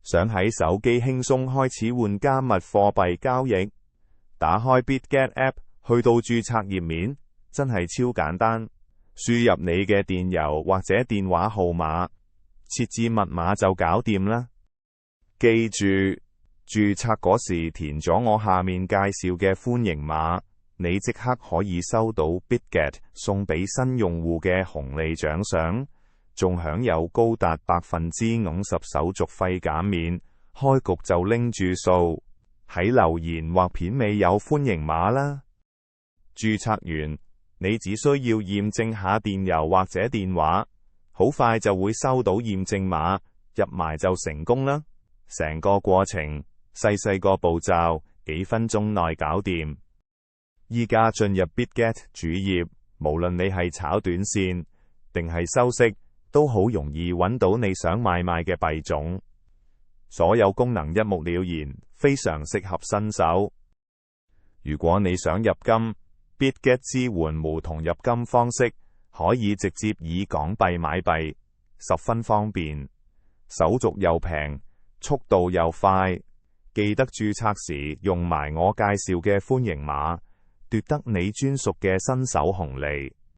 想喺手機輕鬆開始換加密貨幣交易，打開 Bitget App， 去到註冊頁面，真係超簡單。輸入你嘅電郵或者電話號碼，設置密碼就搞掂啦。記住，註冊嗰時填咗我下面介紹嘅歡迎碼，你即刻可以收到 Bitget 送俾新用戶嘅紅利獎賞，仲享有高達50%手續費減免，開局就拎住數。喺留言或片尾有歡迎碼啦。註冊完，你只需要驗證下電郵或者電話，好快就會收到驗證碼，入埋就成功啦。成個過程細個步驟，幾分鐘內搞掂。依家進入 Bitget 主頁，無論你係炒短線定係收息，都好容易揾到你想買賣嘅幣種。所有功能一目了然，非常適合新手。如果你想入金，Bitget 支援無銅入金方式，可以直接以港幣買幣，十分方便，手續又平，速度又快。記得註冊時用埋我介紹嘅歡迎碼，奪得你專屬嘅新手紅利。